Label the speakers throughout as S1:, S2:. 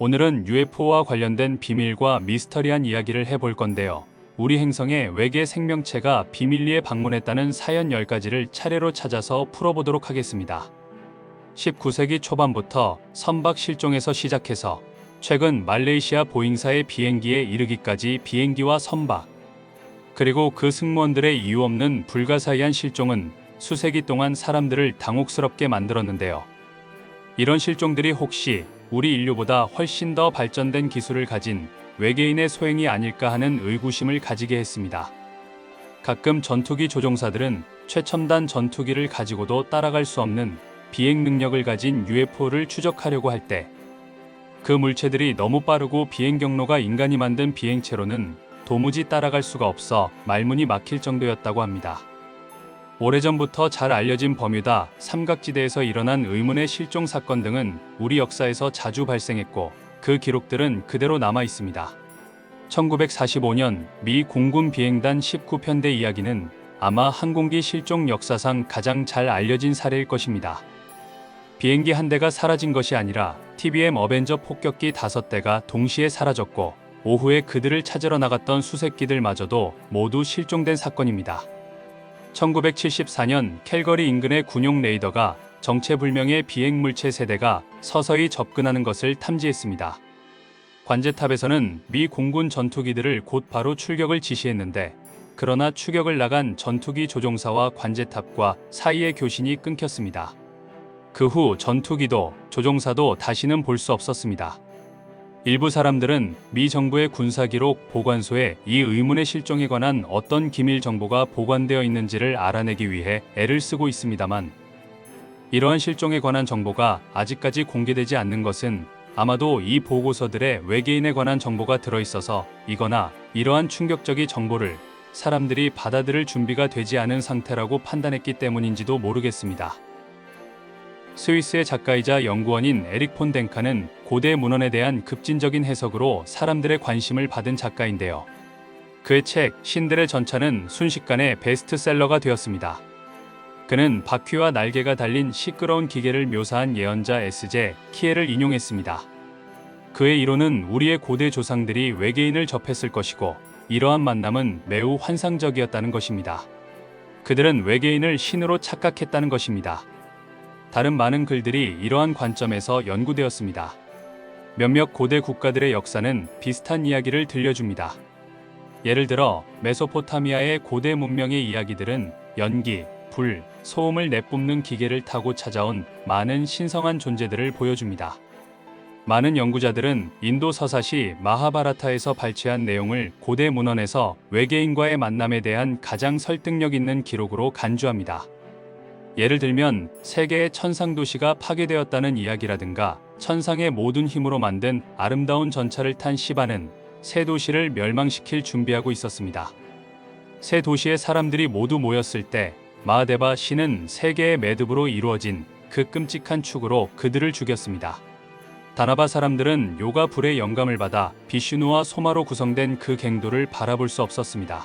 S1: 오늘은 UFO와 관련된 비밀과 미스터리한 이야기를 해볼 건데요. 우리 행성에 외계 생명체가 비밀리에 방문했다는 사연 10가지를 차례로 찾아서 풀어보도록 하겠습니다. 19세기 초반부터 선박 실종에서 시작해서 최근 말레이시아 보잉사의 비행기에 이르기까지 비행기와 선박, 그리고 그 승무원들의 이유 없는 불가사의한 실종은 수세기 동안 사람들을 당혹스럽게 만들었는데요. 이런 실종들이 혹시 우리 인류보다 훨씬 더 발전된 기술을 가진 외계인의 소행이 아닐까 하는 의구심을 가지게 했습니다. 가끔 전투기 조종사들은 최첨단 전투기를 가지고도 따라갈 수 없는 비행 능력을 가진 UFO를 추적하려고 할 때 그 물체들이 너무 빠르고 비행 경로가 인간이 만든 비행체로는 도무지 따라갈 수가 없어 말문이 막힐 정도였다고 합니다. 오래전부터 잘 알려진 버뮤다 삼각지대에서 일어난 의문의 실종 사건 등은 우리 역사에서 자주 발생했고 그 기록들은 그대로 남아 있습니다. 1945년 미 공군 비행단 19편대 이야기는 아마 항공기 실종 역사상 가장 잘 알려진 사례일 것입니다. 비행기 한 대가 사라진 것이 아니라 TBM 어벤져 폭격기 5대가 동시에 사라졌고 오후에 그들을 찾으러 나갔던 수색기들마저도 모두 실종된 사건입니다. 1974년 캘거리 인근의 군용 레이더가 정체불명의 비행물체 세대가 서서히 접근하는 것을 탐지했습니다. 관제탑에서는 미 공군 전투기들을 곧바로 출격을 지시했는데 그러나 추격을 나간 전투기 조종사와 관제탑과 사이의 교신이 끊겼습니다. 그 후 전투기도 조종사도 다시는 볼 수 없었습니다. 일부 사람들은 미 정부의 군사기록 보관소에 이 의문의 실종에 관한 어떤 기밀 정보가 보관되어 있는지를 알아내기 위해 애를 쓰고 있습니다만 이러한 실종에 관한 정보가 아직까지 공개되지 않는 것은 아마도 이 보고서들에 외계인에 관한 정보가 들어있어서 이거나 이러한 충격적인 정보를 사람들이 받아들일 준비가 되지 않은 상태라고 판단했기 때문인지도 모르겠습니다. 스위스의 작가이자 연구원인 에릭 폰 덴카는 고대 문헌에 대한 급진적인 해석으로 사람들의 관심을 받은 작가인데요. 그의 책 신들의 전차는 순식간에 베스트셀러가 되었습니다. 그는 바퀴와 날개가 달린 시끄러운 기계를 묘사한 예언자 에스제 키엘을 인용했습니다. 그의 이론은 우리의 고대 조상들이 외계인을 접했을 것이고 이러한 만남은 매우 환상적이었다는 것입니다. 그들은 외계인을 신으로 착각했다는 것입니다. 다른 많은 글들이 이러한 관점에서 연구되었습니다. 몇몇 고대 국가들의 역사는 비슷한 이야기를 들려줍니다. 예를 들어 메소포타미아의 고대 문명의 이야기들은 연기, 불, 소음을 내뿜는 기계를 타고 찾아온 많은 신성한 존재들을 보여줍니다. 많은 연구자들은 인도 서사시 마하바라타에서 발췌한 내용을 고대 문헌에서 외계인과의 만남에 대한 가장 설득력 있는 기록으로 간주합니다. 예를 들면 세계의 천상 도시가 파괴되었다는 이야기라든가 천상의 모든 힘으로 만든 아름다운 전차를 탄 시바는 새 도시를 멸망시킬 준비하고 있었습니다. 새 도시의 사람들이 모두 모였을 때 마하데바 신은 세계의 매듭으로 이루어진 그 끔찍한 축으로 그들을 죽였습니다. 다나바 사람들은 요가 불의 영감을 받아 비슈누와 소마로 구성된 그 갱도를 바라볼 수 없었습니다.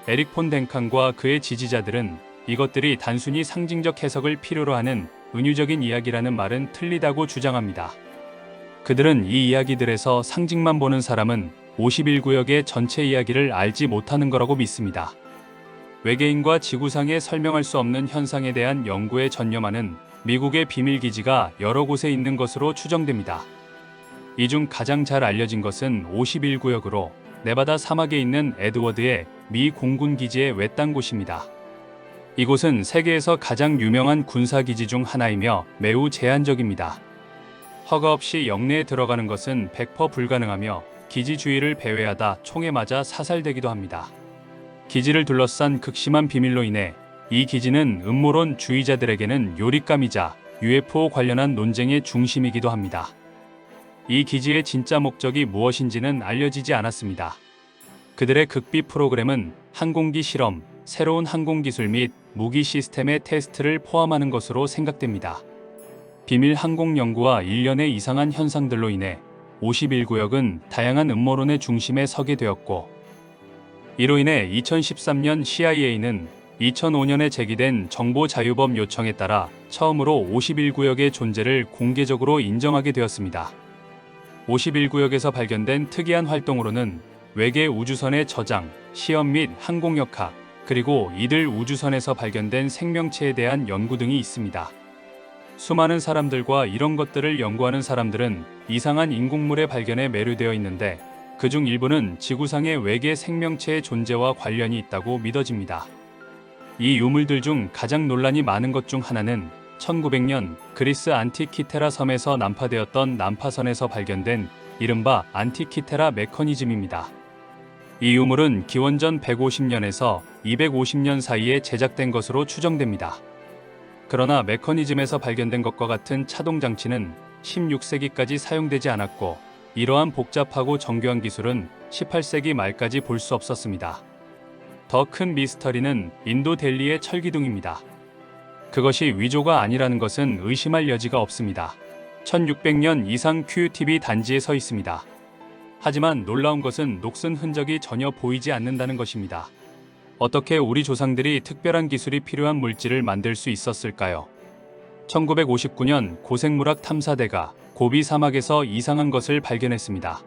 S1: 에릭 폰 덴칸과 그의 지지자들은 이것들이 단순히 상징적 해석을 필요로 하는 은유적인 이야기라는 말은 틀리다고 주장합니다. 그들은 이 이야기들에서 상징만 보는 사람은 51구역의 전체 이야기를 알지 못하는 거라고 믿습니다. 외계인과 지구상에 설명할 수 없는 현상에 대한 연구에 전념하는 미국의 비밀기지가 여러 곳에 있는 것으로 추정됩니다. 이 중 가장 잘 알려진 것은 51구역으로 네바다 사막에 있는 에드워드의 미 공군기지의 외딴 곳입니다. 이곳은 세계에서 가장 유명한 군사기지 중 하나이며 매우 제한적입니다. 허가 없이 영내에 들어가는 것은 100% 불가능하며 기지 주위를 배회하다 총에 맞아 사살되기도 합니다. 기지를 둘러싼 극심한 비밀로 인해 이 기지는 음모론 주의자들에게는 요릿감이자 UFO 관련한 논쟁의 중심이기도 합니다. 이 기지의 진짜 목적이 무엇인지는 알려지지 않았습니다. 그들의 극비 프로그램은 항공기 실험, 새로운 항공기술 및 무기 시스템의 테스트를 포함하는 것으로 생각됩니다. 비밀 항공 연구와 일련의 이상한 현상들로 인해 51구역은 다양한 음모론의 중심에 서게 되었고 이로 인해 2013년 CIA는 2005년에 제기된 정보자유법 요청에 따라 처음으로 51구역의 존재를 공개적으로 인정하게 되었습니다. 51구역에서 발견된 특이한 활동으로는 외계 우주선의 저장, 시험 및 항공역학, 그리고 이들 우주선에서 발견된 생명체에 대한 연구 등이 있습니다. 수많은 사람들과 이런 것들을 연구하는 사람들은 이상한 인공물의 발견에 매료되어 있는데 그중 일부는 지구상의 외계 생명체의 존재와 관련이 있다고 믿어집니다. 이 유물들 중 가장 논란이 많은 것 중 하나는 1900년 그리스 안티키테라 섬에서 난파되었던 난파선에서 발견된 이른바 안티키테라 메커니즘입니다. 이 유물은 기원전 150년에서 250년 사이에 제작된 것으로 추정됩니다. 그러나 메커니즘에서 발견된 것과 같은 차동 장치는 16세기까지 사용되지 않았고 이러한 복잡하고 정교한 기술은 18세기 말까지 볼 수 없었습니다. 더 큰 미스터리는 인도 델리의 철기둥입니다. 그것이 위조가 아니라는 것은 의심할 여지가 없습니다. 1600년 이상 QUTB 단지에 서 있습니다. 하지만 놀라운 것은 녹슨 흔적이 전혀 보이지 않는다는 것입니다. 어떻게 우리 조상들이 특별한 기술이 필요한 물질을 만들 수 있었을까요? 1959년 고생물학 탐사대가 고비 사막에서 이상한 것을 발견했습니다.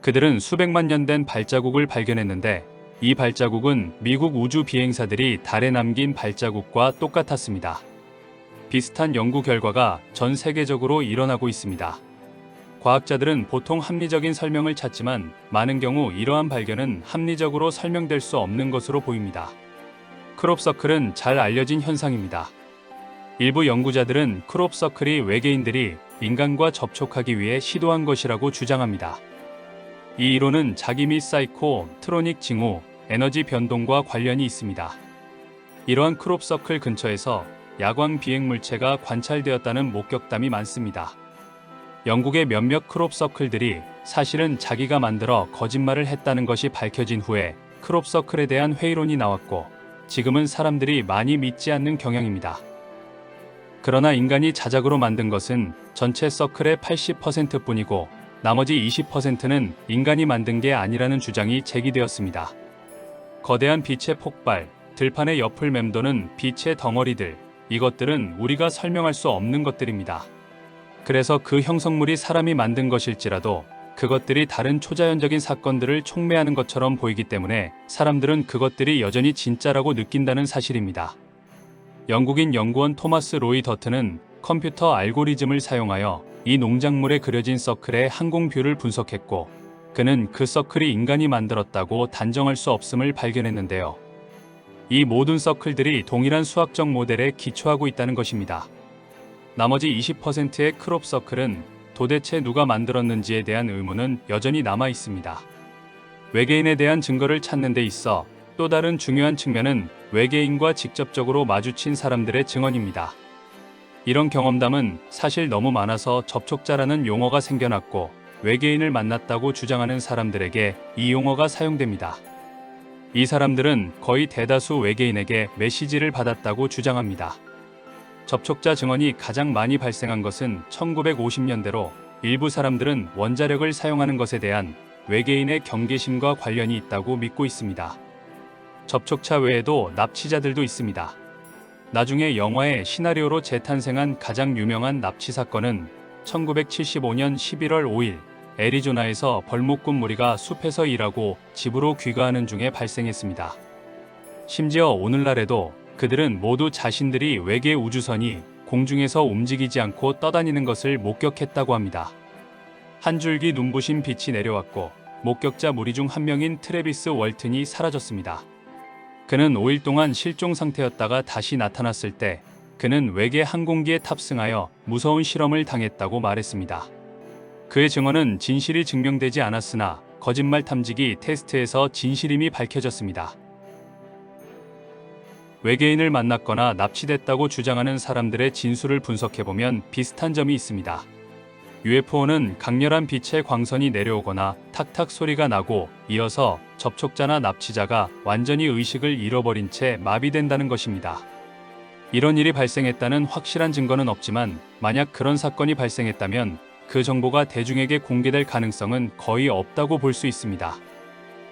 S1: 그들은 수백만 년 된 발자국을 발견했는데 이 발자국은 미국 우주 비행사들이 달에 남긴 발자국과 똑같았습니다. 비슷한 연구 결과가 전 세계적으로 일어나고 있습니다. 과학자들은 보통 합리적인 설명을 찾지만 많은 경우 이러한 발견은 합리적으로 설명될 수 없는 것으로 보입니다. 크롭서클은 잘 알려진 현상입니다. 일부 연구자들은 크롭서클이 외계인들이 인간과 접촉하기 위해 시도한 것이라고 주장합니다. 이 이론은 자기 및 사이코, 트로닉 징후, 에너지 변동과 관련이 있습니다. 이러한 크롭서클 근처에서 야광 비행 물체가 관찰되었다는 목격담이 많습니다. 영국의 몇몇 크롭서클들이 사실은 자기가 만들어 거짓말을 했다는 것이 밝혀진 후에 크롭서클에 대한 회의론이 나왔고 지금은 사람들이 많이 믿지 않는 경향입니다. 그러나 인간이 자작으로 만든 것은 전체 서클의 80%뿐이고 나머지 20%는 인간이 만든 게 아니라는 주장이 제기되었습니다. 거대한 빛의 폭발, 들판의 옆을 맴도는 빛의 덩어리들, 이것들은 우리가 설명할 수 없는 것들입니다. 그래서 그 형성물이 사람이 만든 것일지라도 그것들이 다른 초자연적인 사건들을 촉매하는 것처럼 보이기 때문에 사람들은 그것들이 여전히 진짜라고 느낀다는 사실입니다. 영국인 연구원 토마스 로이 더트는 컴퓨터 알고리즘을 사용하여 이 농작물에 그려진 서클의 항공뷰를 분석했고 그는 그 서클이 인간이 만들었다고 단정할 수 없음을 발견했는데요. 이 모든 서클들이 동일한 수학적 모델에 기초하고 있다는 것입니다. 나머지 20%의 크롭 서클은 도대체 누가 만들었는지에 대한 의문은 여전히 남아 있습니다. 외계인에 대한 증거를 찾는 데 있어 또 다른 중요한 측면은 외계인과 직접적으로 마주친 사람들의 증언입니다. 이런 경험담은 사실 너무 많아서 접촉자라는 용어가 생겨났고 외계인을 만났다고 주장하는 사람들에게 이 용어가 사용됩니다. 이 사람들은 거의 대다수 외계인에게 메시지를 받았다고 주장합니다. 접촉자 증언이 가장 많이 발생한 것은 1950년대로 일부 사람들은 원자력을 사용하는 것에 대한 외계인의 경계심과 관련이 있다고 믿고 있습니다. 접촉자 외에도 납치자들도 있습니다. 나중에 영화의 시나리오로 재탄생한 가장 유명한 납치 사건은 1975년 11월 5일 애리조나에서 벌목꾼 무리가 숲에서 일하고 집으로 귀가하는 중에 발생했습니다. 심지어 오늘날에도 그들은 모두 자신들이 외계 우주선이 공중에서 움직이지 않고 떠다니는 것을 목격했다고 합니다. 한 줄기 눈부신 빛이 내려왔고 목격자 무리 중 한 명인 트래비스 월튼이 사라졌습니다. 그는 5일 동안 실종 상태였다가 다시 나타났을 때 그는 외계 항공기에 탑승하여 무서운 실험을 당했다고 말했습니다. 그의 증언은 진실이 증명되지 않았으나 거짓말 탐지기 테스트에서 진실임이 밝혀졌습니다. 외계인을 만났거나 납치됐다고 주장하는 사람들의 진술을 분석해보면 비슷한 점이 있습니다. UFO는 강렬한 빛의 광선이 내려오거나 탁탁 소리가 나고 이어서 접촉자나 납치자가 완전히 의식을 잃어버린 채 마비된다는 것입니다. 이런 일이 발생했다는 확실한 증거는 없지만 만약 그런 사건이 발생했다면 그 정보가 대중에게 공개될 가능성은 거의 없다고 볼 수 있습니다.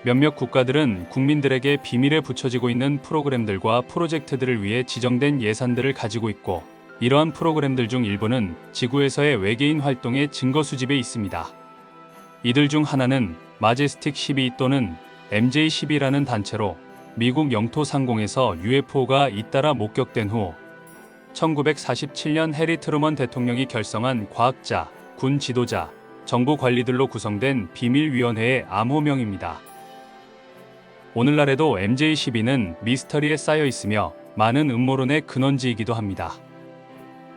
S1: 몇몇 국가들은 국민들에게 비밀에 붙여지고 있는 프로그램들과 프로젝트들을 위해 지정된 예산들을 가지고 있고 이러한 프로그램들 중 일부는 지구에서의 외계인 활동의 증거 수집에 있습니다. 이들 중 하나는 마제스틱 12 또는 MJ-12라는 단체로 미국 영토 상공에서 UFO가 잇따라 목격된 후 1947년 해리 트루먼 대통령이 결성한 과학자, 군 지도자, 정부 관리들로 구성된 비밀위원회의 암호명입니다. 오늘날에도 MJ-12는 미스터리에 쌓여 있으며 많은 음모론의 근원지이기도 합니다.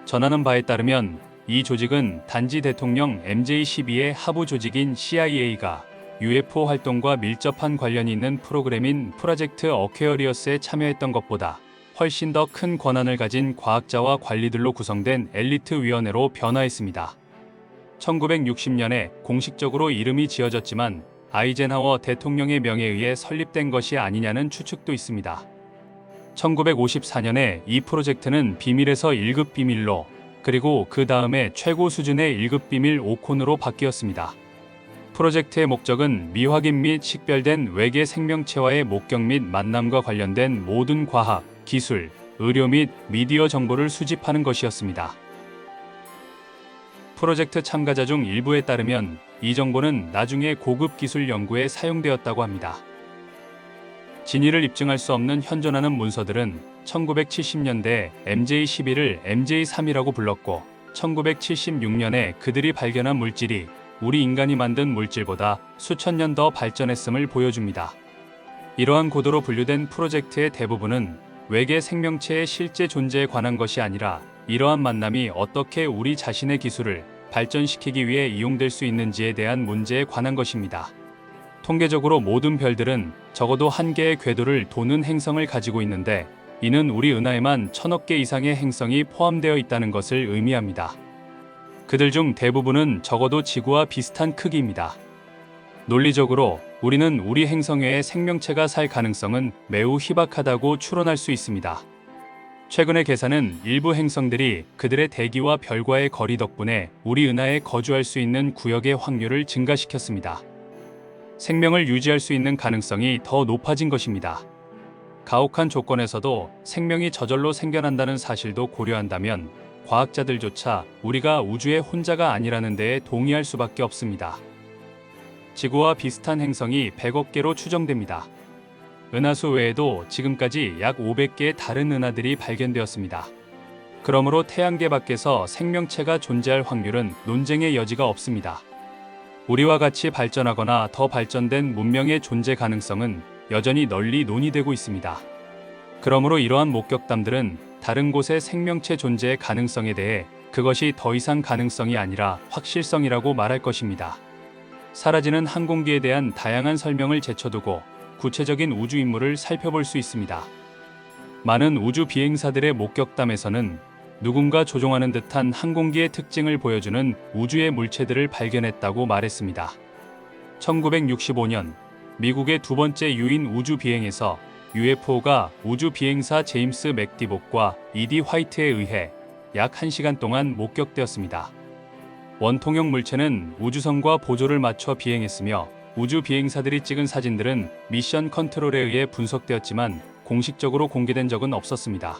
S1: 전하는 바에 따르면 이 조직은 단지 대통령 MJ-12의 하부 조직인 CIA가 UFO 활동과 밀접한 관련이 있는 프로그램인 프로젝트 어퀘어리어스에 참여했던 것보다 훨씬 더 큰 권한을 가진 과학자와 관리들로 구성된 엘리트 위원회로 변화했습니다. 1960년에 공식적으로 이름이 지어졌지만 아이젠하워 대통령의 명에 의해 설립된 것이 아니냐는 추측도 있습니다. 1954년에 이 프로젝트는 비밀에서 1급 비밀로, 그리고 그 다음에 최고 수준의 1급 비밀 5콘으로 바뀌었습니다. 프로젝트의 목적은 미확인 및 식별된 외계 생명체와의 목격 및 만남과 관련된 모든 과학, 기술, 의료 및 미디어 정보를 수집하는 것이었습니다. 프로젝트 참가자 중 일부에 따르면 이 정보는 나중에 고급 기술 연구에 사용되었다고 합니다. 진위를 입증할 수 없는 현존하는 문서들은 1970년대에 MJ-12를 MJ-3이라고 불렀고 1976년에 그들이 발견한 물질이 우리 인간이 만든 물질보다 수천 년 더 발전했음을 보여줍니다. 이러한 고도로 분류된 프로젝트의 대부분은 외계 생명체의 실제 존재에 관한 것이 아니라 이러한 만남이 어떻게 우리 자신의 기술을 발전시키기 위해 이용될 수 있는지에 대한 문제에 관한 것입니다. 통계적으로 모든 별들은 적어도 한 개의 궤도를 도는 행성을 가지고 있는데 이는 우리 은하에만 1000억 개 이상의 행성이 포함되어 있다는 것을 의미합니다. 그들 중 대부분은 적어도 지구와 비슷한 크기입니다. 논리적으로 우리는 우리 행성 외에 생명체가 살 가능성은 매우 희박하다고 추론할 수 있습니다. 최근의 계산은 일부 행성들이 그들의 대기와 별과의 거리 덕분에 우리 은하에 거주할 수 있는 구역의 확률을 증가시켰습니다. 생명을 유지할 수 있는 가능성이 더 높아진 것입니다. 가혹한 조건에서도 생명이 저절로 생겨난다는 사실도 고려한다면 과학자들조차 우리가 우주의 혼자가 아니라는 데에 동의할 수밖에 없습니다. 지구와 비슷한 행성이 100억 개로 추정됩니다. 은하수 외에도 지금까지 약 500개의 다른 은하들이 발견되었습니다. 그러므로 태양계 밖에서 생명체가 존재할 확률은 논쟁의 여지가 없습니다. 우리와 같이 발전하거나 더 발전된 문명의 존재 가능성은 여전히 널리 논의되고 있습니다. 그러므로 이러한 목격담들은 다른 곳의 생명체 존재의 가능성에 대해 그것이 더 이상 가능성이 아니라 확실성이라고 말할 것입니다. 사라지는 항공기에 대한 다양한 설명을 제쳐두고 구체적인 우주 인물을 살펴볼 수 있습니다. 많은 우주 비행사들의 목격담에서는 누군가 조종하는 듯한 항공기의 특징을 보여주는 우주의 물체들을 발견했다고 말했습니다. 1965년 미국의 두 번째 유인 우주 비행에서 UFO가 우주 비행사 제임스 맥디복과 이디 화이트에 의해 약 1시간 동안 목격되었습니다. 원통형 물체는 우주선과 보조를 맞춰 비행했으며 우주 비행사들이 찍은 사진들은 미션 컨트롤에 의해 분석되었지만 공식적으로 공개된 적은 없었습니다.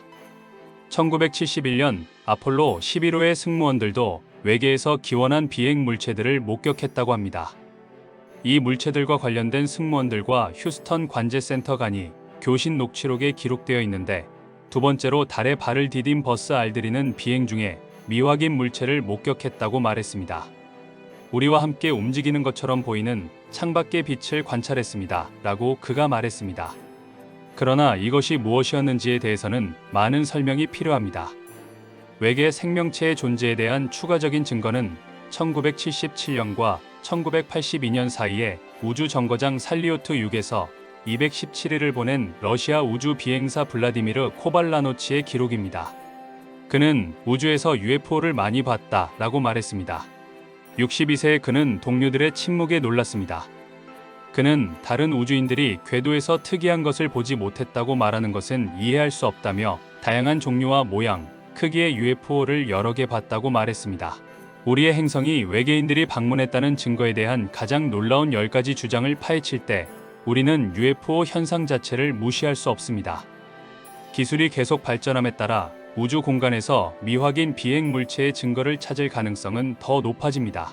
S1: 1971년 아폴로 11호의 승무원들도 외계에서 기원한 비행 물체들을 목격했다고 합니다. 이 물체들과 관련된 승무원들과 휴스턴 관제센터 간이 교신 녹취록에 기록되어 있는데 두 번째로 달에 발을 디딘 버스 알드린은 비행 중에 미확인 물체를 목격했다고 말했습니다. 우리와 함께 움직이는 것처럼 보이는 창밖의 빛을 관찰했습니다. 라고 그가 말했습니다. 그러나 이것이 무엇이었는지에 대해서는 많은 설명이 필요합니다. 외계 생명체의 존재에 대한 추가적인 증거는 1977년과 1982년 사이에 우주 정거장 살리오트 6에서 217일을 보낸 러시아 우주 비행사 블라디미르 코발라노치의 기록입니다. 그는 우주에서 UFO를 많이 봤다 라고 말했습니다. 62세의 그는 동료들의 침묵에 놀랐습니다. 그는 다른 우주인들이 궤도에서 특이한 것을 보지 못했다고 말하는 것은 이해할 수 없다며 다양한 종류와 모양, 크기의 UFO를 여러 개 봤다고 말했습니다. 우리의 행성이 외계인들이 방문했다는 증거에 대한 가장 놀라운 10가지 주장을 파헤칠 때 우리는 UFO 현상 자체를 무시할 수 없습니다. 기술이 계속 발전함에 따라 우주 공간에서 미확인 비행 물체의 증거를 찾을 가능성은 더 높아집니다.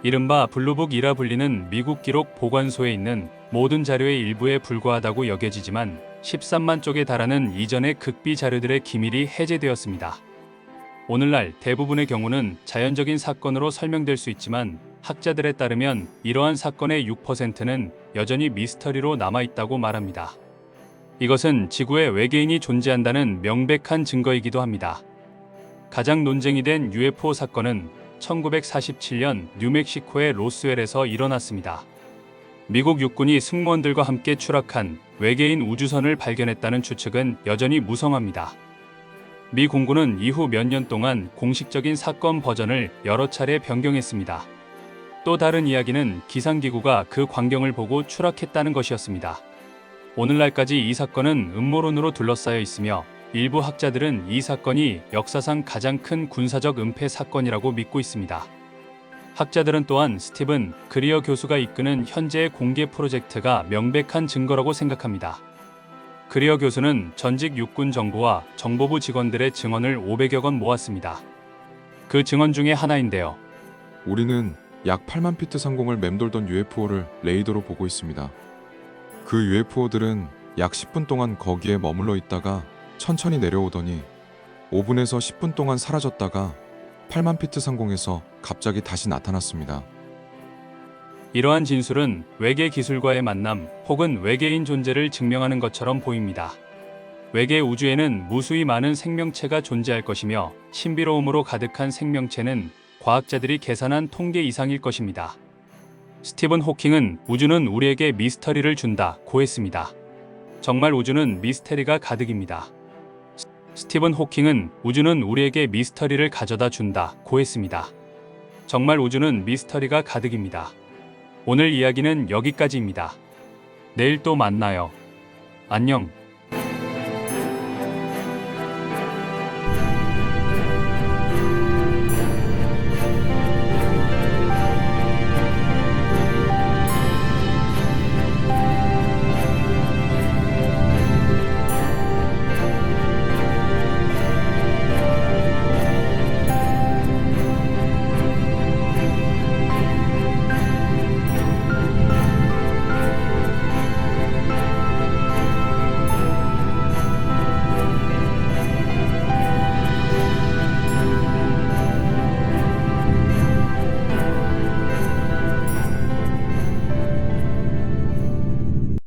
S1: 이른바 블루북이라 불리는 미국 기록 보관소에 있는 모든 자료의 일부에 불과하다고 여겨지지만 13만 쪽에 달하는 이전의 극비 자료들의 기밀이 해제되었습니다. 오늘날 대부분의 경우는 자연적인 사건으로 설명될 수 있지만 학자들에 따르면 이러한 사건의 6%는 여전히 미스터리로 남아있다고 말합니다. 이것은 지구에 외계인이 존재한다는 명백한 증거이기도 합니다. 가장 논쟁이 된 UFO 사건은 1947년 뉴멕시코의 로스웰에서 일어났습니다. 미국 육군이 승무원들과 함께 추락한 외계인 우주선을 발견했다는 추측은 여전히 무성합니다. 미 공군은 이후 몇 년 동안 공식적인 사건 버전을 여러 차례 변경했습니다. 또 다른 이야기는 기상기구가 그 광경을 보고 추락했다는 것이었습니다. 오늘날까지 이 사건은 음모론으로 둘러싸여 있으며 일부 학자들은 이 사건이 역사상 가장 큰 군사적 은폐 사건이라고 믿고 있습니다. 학자들은 또한 스티븐 그리어 교수가 이끄는 현재의 공개 프로젝트가 명백한 증거라고 생각합니다. 그리어 교수는 전직 육군 정부와 정보부 직원들의 증언을 500여 건 모았습니다. 그 증언 중에 하나인데요.
S2: 우리는 약 8만 피트 상공을 맴돌던 UFO를 레이더로 보고 있습니다. 그 UFO들은 약 10분 동안 거기에 머물러 있다가 천천히 내려오더니 5분에서 10분 동안 사라졌다가 8만 피트 상공에서 갑자기 다시 나타났습니다.
S1: 이러한 진술은 외계 기술과의 만남 혹은 외계인 존재를 증명하는 것처럼 보입니다. 외계 우주에는 무수히 많은 생명체가 존재할 것이며 신비로움으로 가득한 생명체는 과학자들이 계산한 통계 이상일 것입니다. 스티븐 호킹은 우주는 우리에게 미스터리를 준다고 했습니다. 정말 우주는 미스터리가 가득입니다. 스티븐 호킹은 우주는 우리에게 미스터리를 가져다 준다고 했습니다. 정말 우주는 미스터리가 가득입니다. 오늘 이야기는 여기까지입니다. 내일 또 만나요. 안녕.